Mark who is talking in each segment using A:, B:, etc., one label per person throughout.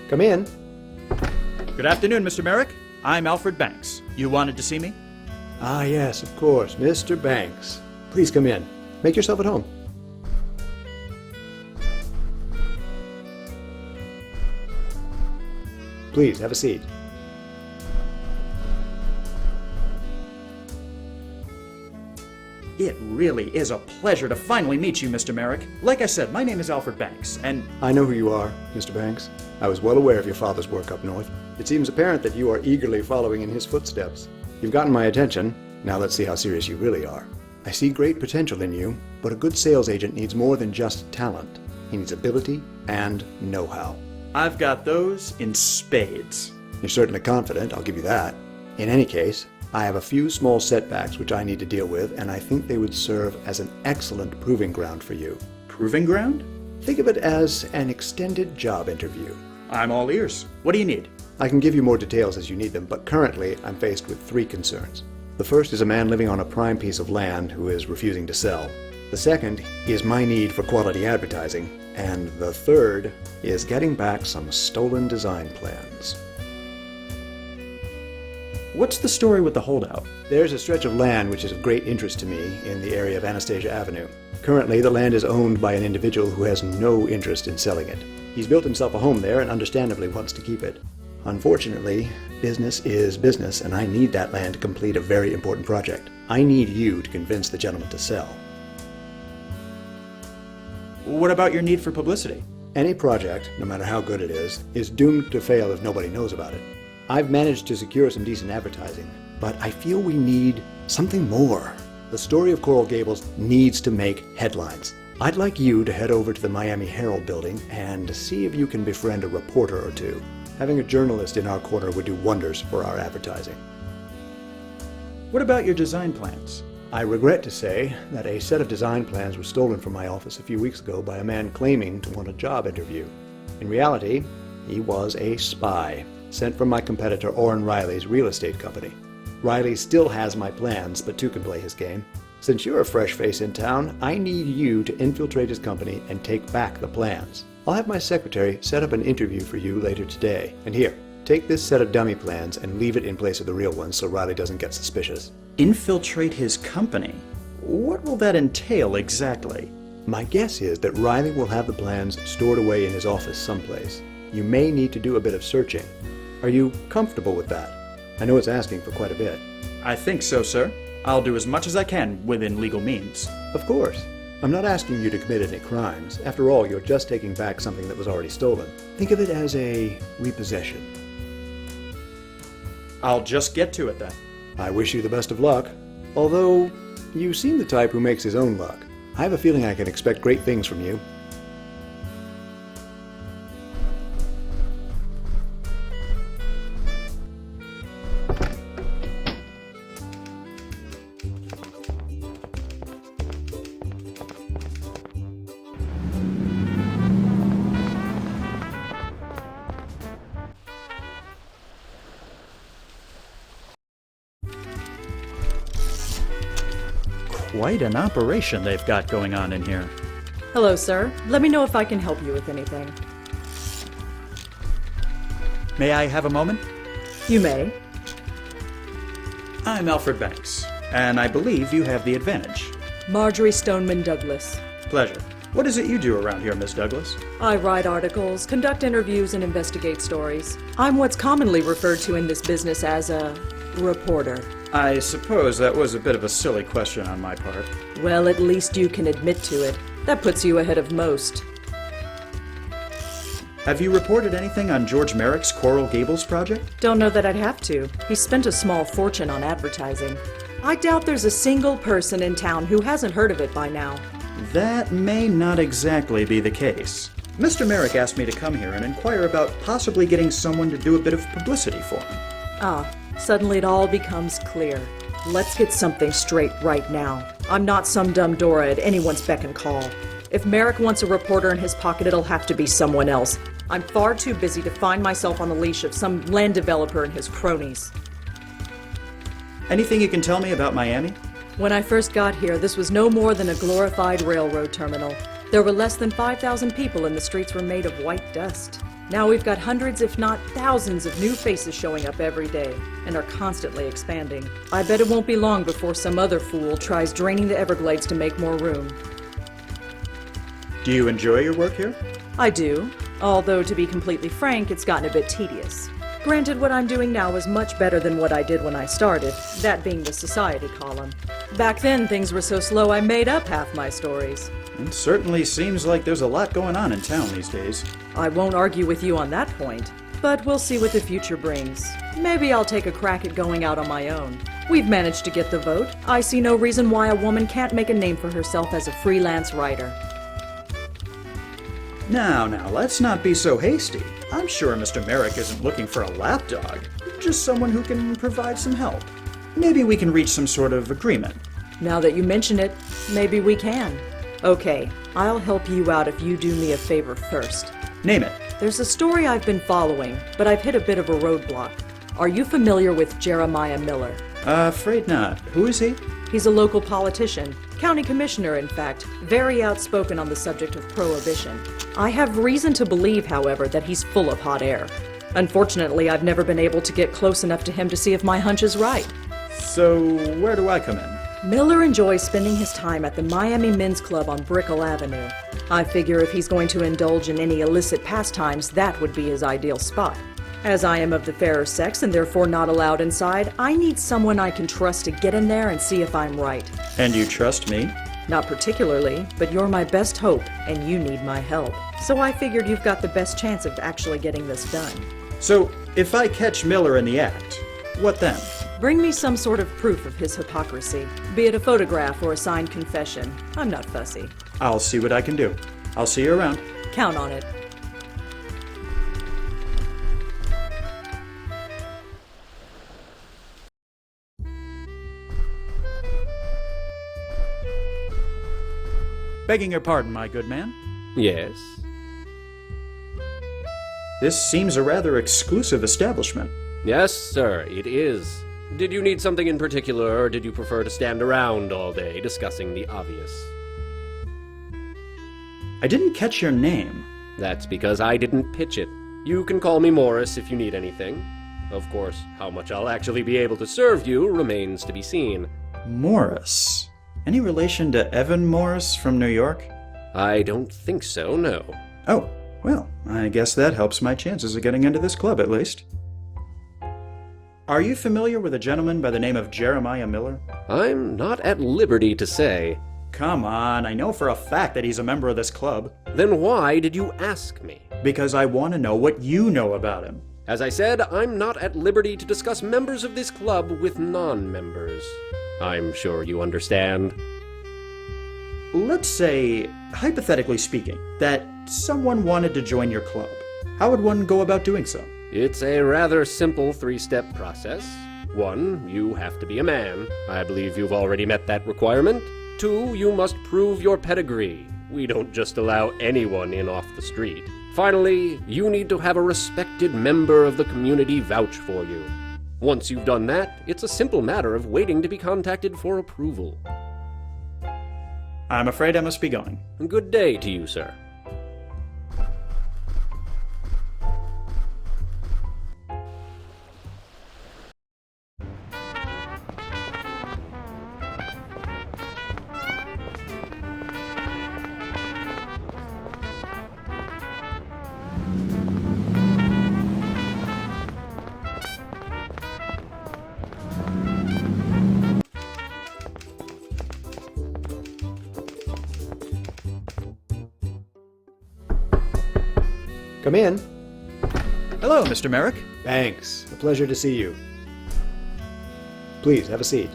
A: Come in.
B: Good afternoon, Mr. Merrick. I'm Alfred Banks. You wanted to see me?
A: Ah, yes, of course, Mr. Banks. Please come in. Make yourself at home. Please, have a seat.
B: It really is a pleasure to finally meet you, Mr. Merrick. Like I said, my name is Alfred Banks, and...
A: I know who you are, Mr. Banks. I was well aware of your father's work up north. It seems apparent that you are eagerly following in his footsteps. You've gotten my attention. Now let's see how serious you really are. I see great potential in you, but a good sales agent needs more than just talent. He needs ability and know-how.
B: I've got those in spades.
A: You're certainly confident, I'll give you that. In any case, I have a few small setbacks which I need to deal with, and I think they would serve as an excellent proving ground for you.
B: Proving ground?
A: Think of it as an extended job interview.
B: I'm all ears. What do you need?
A: I can give you more details as you need them, but currently I'm faced with 3 concerns. The first is a man living on a prime piece of land who is refusing to sell. The second is my need for quality advertising. And the third is getting back some stolen design plans.
B: What's the story with the holdout?
A: There's a stretch of land which is of great interest to me in the area of Anastasia Avenue. Currently, the land is owned by an individual who has no interest in selling it. He's built himself a home there and understandably wants to keep it. Unfortunately, business is business, and I need that land to complete a very important project. I need you to convince the gentleman to sell.
B: What about your need for publicity?
A: Any project, no matter how good it is doomed to fail if nobody knows about it. I've managed to secure some decent advertising, but I feel we need something more. The story of Coral Gables needs to make headlines. I'd like you to head over to the Miami Herald building and see if you can befriend a reporter or two. Having a journalist in our corner would do wonders for our advertising.
B: What about your design plans?
A: I regret to say that a set of design plans was stolen from my office a few weeks ago by a man claiming to want a job interview. In reality, he was a spy, sent from my competitor Orrin Riley's real estate company. Riley still has my plans, but 2 can play his game. Since you're a fresh face in town, I need you to infiltrate his company and take back the plans. I'll have my secretary set up an interview for you later today. And here, take this set of dummy plans and leave it in place of the real ones so Riley doesn't get suspicious.
B: Infiltrate his company? What will that entail exactly?
A: My guess is that Riley will have the plans stored away in his office someplace. You may need to do a bit of searching. Are you comfortable with that? I know it's asking for quite a bit.
B: I think so, sir. I'll do as much as I can within legal means.
A: Of course. I'm not asking you to commit any crimes. After all, you're just taking back something that was already stolen. Think of it as a repossession.
B: I'll just get to it then.
A: I wish you the best of luck. Although, you seem the type who makes his own luck. I have a feeling I can expect great things from you.
B: Quite an operation they've got going on in here.
C: Hello, sir. Let me know if I can help you with anything.
B: May I have a moment?
C: You may.
B: I'm Alfred Banks, and I believe you have the advantage.
C: Marjorie Stoneman Douglas.
B: Pleasure. What is it you do around here, Miss Douglas?
C: I write articles, conduct interviews, and investigate stories. I'm what's commonly referred to in this business as a reporter.
B: I suppose that was a bit of a silly question on my part.
C: Well, at least you can admit to it. That puts you ahead of most.
B: Have you reported anything on George Merrick's Coral Gables project?
C: Don't know that I'd have to. He spent a small fortune on advertising. I doubt there's a single person in town who hasn't heard of it by now.
B: That may not exactly be the case. Mr. Merrick asked me to come here and inquire about possibly getting someone to do a bit of publicity for him.
C: Ah, suddenly it all becomes clear. Let's get something straight right now. I'm not some dumb Dora at anyone's beck and call. If Merrick wants a reporter in his pocket, it'll have to be someone else. I'm far too busy to find myself on the leash of some land developer and his cronies.
B: Anything you can tell me about Miami?
C: When I first got here, this was no more than a glorified railroad terminal. There were less than 5,000 people and the streets were made of white dust. Now we've got hundreds, if not thousands, of new faces showing up every day, and are constantly expanding. I bet it won't be long before some other fool tries draining the Everglades to make more room.
B: Do you enjoy your work here?
C: I do, although to be completely frank, it's gotten a bit tedious. Granted, what I'm doing now is much better than what I did when I started, that being the society column. Back then, things were so slow I made up half my stories.
B: It certainly seems like there's a lot going on in town these days.
C: I won't argue with you on that point, but we'll see what the future brings. Maybe I'll take a crack at going out on my own. We've managed to get the vote. I see no reason why a woman can't make a name for herself as a freelance writer.
B: Now, let's not be so hasty. I'm sure Mr. Merrick isn't looking for a lapdog, just someone who can provide some help. Maybe we can reach some sort of agreement.
C: Now that you mention it, maybe we can. Okay, I'll help you out if you do me a favor first.
B: Name it.
C: There's a story I've been following, but I've hit a bit of a roadblock. Are you familiar with Jeremiah Miller?
B: Afraid not. Who is he?
C: He's a local politician, county commissioner in fact, very outspoken on the subject of prohibition. I have reason to believe, however, that he's full of hot air. Unfortunately, I've never been able to get close enough to him to see if my hunch is right.
B: So, where do I come in?
C: Miller enjoys spending his time at the Miami Men's Club on Brickell Avenue. I figure if he's going to indulge in any illicit pastimes, that would be his ideal spot. As I am of the fairer sex and therefore not allowed inside, I need someone I can trust to get in there and see if I'm right.
B: And you trust me?
C: Not particularly, but you're my best hope, and you need my help. So I figured you've got the best chance of actually getting this done.
B: So, if I catch Miller in the act, what then?
C: Bring me some sort of proof of his hypocrisy, be it a photograph or a signed confession. I'm not fussy.
B: I'll see what I can do. I'll see you around.
C: Count on it.
B: Begging your pardon, my good man.
D: Yes?
B: This seems a rather exclusive establishment.
D: Yes, sir, it is. Did you need something in particular, or did you prefer to stand around all day discussing the obvious?
B: I didn't catch your name.
D: That's because I didn't pitch it. You can call me Morris if you need anything. Of course, how much I'll actually be able to serve you remains to be seen.
B: Morris. Any relation to Evan Morris from New York?
D: I don't think so, no.
B: Oh, well, I guess that helps my chances of getting into this club at least. Are you familiar with a gentleman by the name of Jeremiah Miller?
D: I'm not at liberty to say.
B: Come on, I know for a fact that he's a member of this club.
D: Then why did you ask me?
B: Because I want to know what you know about him.
D: As I said, I'm not at liberty to discuss members of this club with non-members. I'm sure you understand.
B: Let's say, hypothetically speaking, that someone wanted to join your club. How would one go about doing so?
D: It's a rather simple three-step process. 1, you have to be a man. I believe you've already met that requirement. 2, you must prove your pedigree. We don't just allow anyone in off the street. Finally, you need to have a respected member of the community vouch for you. Once you've done that, it's a simple matter of waiting to be contacted for approval.
B: I'm afraid I must be going.
D: Good day to you, sir.
A: Come in.
B: Hello, Mr. Merrick.
A: Thanks. A pleasure to see you. Please, have a seat.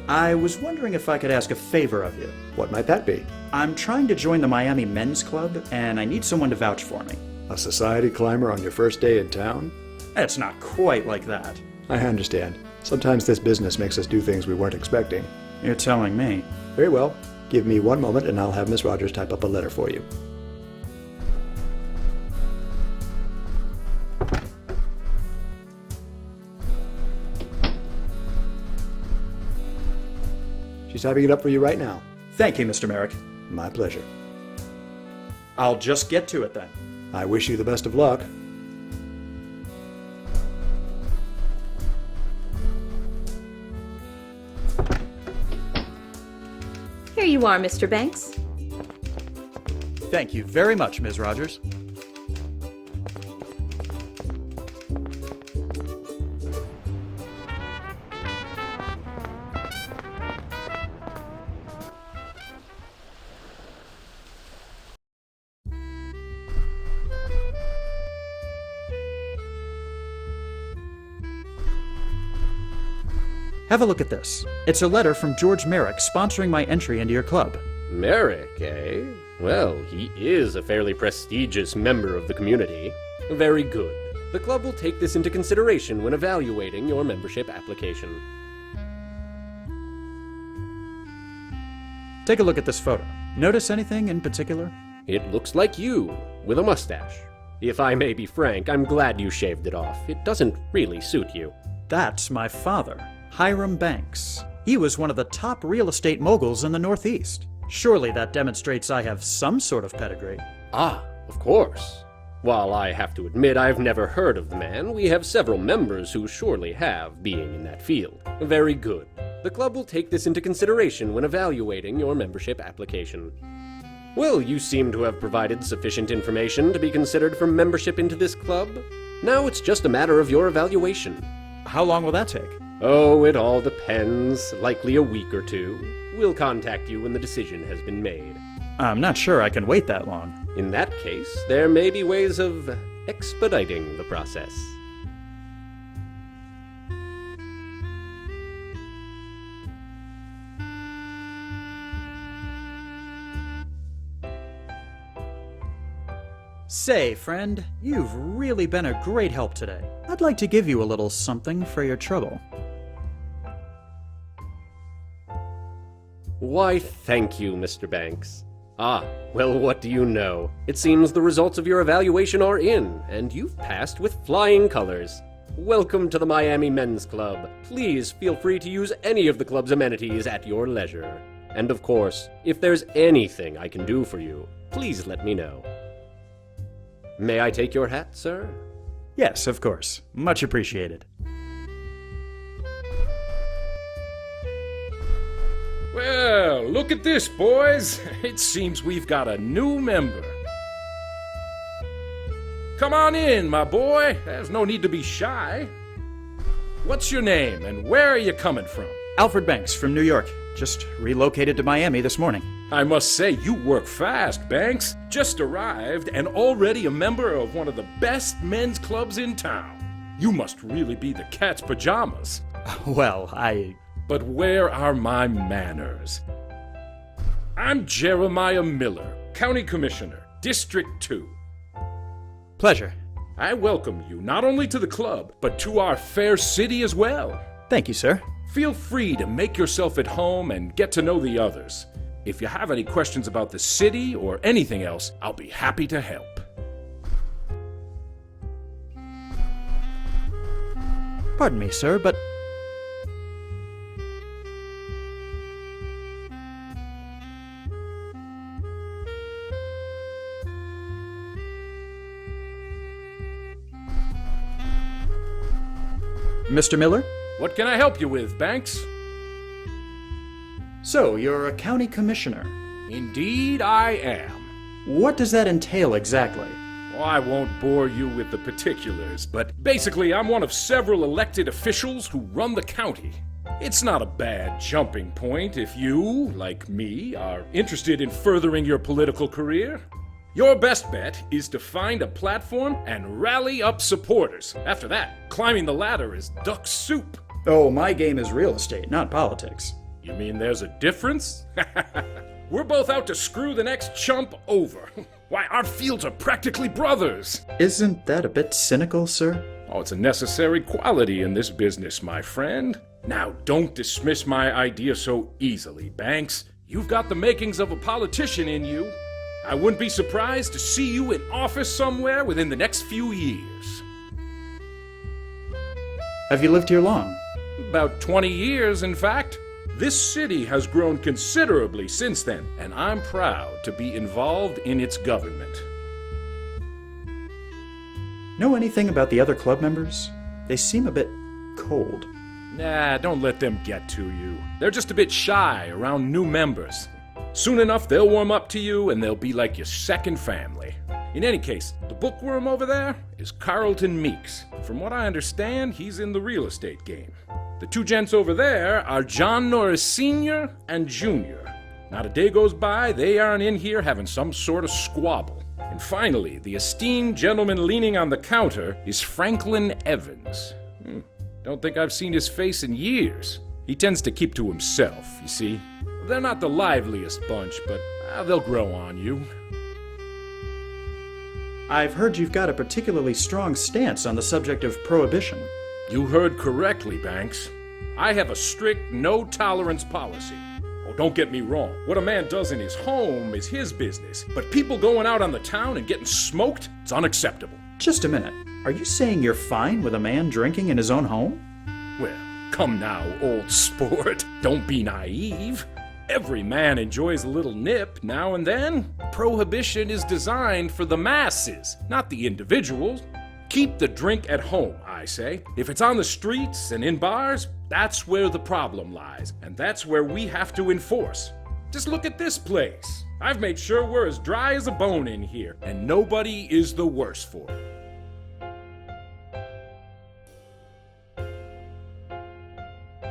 B: I was wondering if I could ask a favor of you.
A: What might that be?
B: I'm trying to join the Miami Men's Club, and I need someone to vouch for me.
A: A society climber on your first day in town?
B: It's not quite like that.
A: I understand. Sometimes this business makes us do things we weren't expecting.
B: You're telling me.
A: Very well. Give me 1 moment and I'll have Miss Rogers type up a letter for you. She's typing it up for you right now.
B: Thank you, Mr. Merrick.
A: My pleasure.
B: I'll just get to it then.
A: I wish you the best of luck.
E: Here you are, Mr. Banks.
B: Thank you very much, Ms. Rogers. Have a look at this. It's a letter from George Merrick sponsoring my entry into your club.
D: Merrick, eh? Well, he is a fairly prestigious member of the community. Very good. The club will take this into consideration when evaluating your membership application.
B: Take a look at this photo. Notice anything in particular?
D: It looks like you, with a mustache. If I may be frank, I'm glad you shaved it off. It doesn't really suit you.
B: That's my father, Hiram Banks. He was one of the top real estate moguls in the Northeast. Surely that demonstrates I have some sort of pedigree.
D: Ah, of course. While I have to admit I've never heard of the man, we have several members who surely have, being in that field. Very good. The club will take this into consideration when evaluating your membership application. Well, you seem to have provided sufficient information to be considered for membership into this club. Now it's just a matter of your evaluation.
B: How long will that take?
D: Oh, it all depends. Likely a week or two. We'll contact you when the decision has been made.
B: I'm not sure I can wait that long.
D: In that case, there may be ways of expediting the process.
B: Say, friend, you've really been a great help today. I'd like to give you a little something for your trouble.
D: Why, thank you, Mr. Banks. Ah, well, what do you know? It seems the results of your evaluation are in, and you've passed with flying colors. Welcome to the Miami Men's Club. Please feel free to use any of the club's amenities at your leisure. And of course, if there's anything I can do for you, please let me know. May I take your hat, sir?
B: Yes, of course. Much appreciated.
F: Well, look at this, boys. It seems we've got a new member. Come on in, my boy. There's no need to be shy. What's your name, and where are you coming from?
B: Alfred Banks from New York. Just relocated to Miami this morning.
F: I must say, you work fast, Banks. Just arrived and already a member of one of the best men's clubs in town. You must really be the cat's pajamas.
B: Well,
F: But where are my manners? I'm Jeremiah Miller, County Commissioner, District 2.
B: Pleasure.
F: I welcome you not only to the club, but to our fair city as well.
B: Thank you, sir.
F: Feel free to make yourself at home and get to know the others. If you have any questions about the city or anything else, I'll be happy to help.
B: Pardon me, sir, but... Mr. Miller?
F: What can I help you with, Banks?
B: So, you're a county commissioner.
F: Indeed, I am.
B: What does that entail exactly?
F: Well, I won't bore you with the particulars, but basically I'm one of several elected officials who run the county. It's not a bad jumping point if you, like me, are interested in furthering your political career. Your best bet is to find a platform and rally up supporters. After that, climbing the ladder is duck soup.
B: Oh, my game is real estate, not politics.
F: You mean there's a difference? We're both out to screw the next chump over. Why, our fields are practically brothers.
B: Isn't that a bit cynical, sir?
F: Oh, it's a necessary quality in this business, my friend. Now, don't dismiss my idea so easily, Banks. You've got the makings of a politician in you. I wouldn't be surprised to see you in office somewhere within the next few years.
B: Have you lived here long?
F: About 20 years, in fact. This city has grown considerably since then, and I'm proud to be involved in its government.
B: Know anything about the other club members? They seem a bit cold.
F: Nah, don't let them get to you. They're just a bit shy around new members. Soon enough, they'll warm up to you, and they'll be like your second family. In any case, the bookworm over there is Carlton Meeks. From what I understand, he's in the real estate game. The two gents over there are John Norris Sr. and Jr. Not a day goes by they aren't in here having some sort of squabble. And finally, the esteemed gentleman leaning on the counter is Franklin Evans. Don't think I've seen his face in years. He tends to keep to himself, you see. They're not the liveliest bunch, but they'll grow on you.
B: I've heard you've got a particularly strong stance on the subject of prohibition.
F: You heard correctly, Banks. I have a strict no-tolerance policy. Oh, don't get me wrong. What a man does in his home is his business. But people going out on the town and getting smoked, it's unacceptable.
B: Just a minute. Are you saying you're fine with a man drinking in his own home?
F: Well, come now, old sport. Don't be naive. Every man enjoys a little nip now and then. Prohibition is designed for the masses, not the individuals. Keep the drink at home, I say. If it's on the streets and in bars, that's where the problem lies, and that's where we have to enforce. Just look at this place. I've made sure we're as dry as a bone in here, and nobody is the worse for it.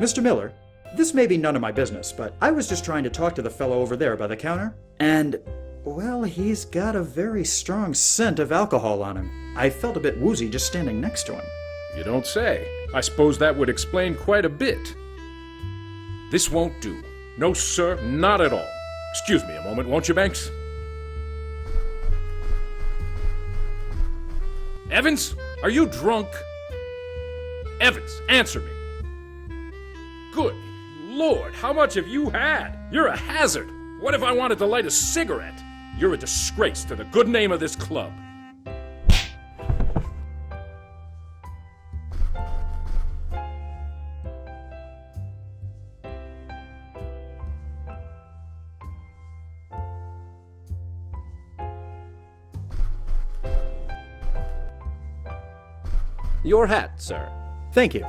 B: Mr. Miller, this may be none of my business, but I was just trying to talk to the fellow over there by the counter, and, well, he's got a very strong scent of alcohol on him. I felt a bit woozy just standing next to him.
F: You don't say. I suppose that would explain quite a bit. This won't do. No, sir, not at all. Excuse me a moment, won't you, Banks? Evans, are you drunk? Evans, answer me. Good Lord, how much have you had? You're a hazard. What if I wanted to light a cigarette? You're a disgrace to the good name of this club.
D: Your hat, sir.
A: Thank you.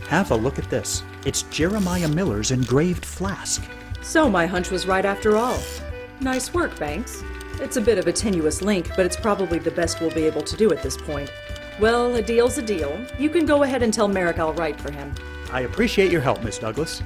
B: Have a look at this. It's Jeremiah Miller's engraved flask.
C: So my hunch was right after all. Nice work, Banks. It's a bit of a tenuous link, but it's probably the best we'll be able to do at this point. Well, a deal's a deal. You can go ahead and tell Merrick I'll write for him.
A: I appreciate your help, Miss Douglas.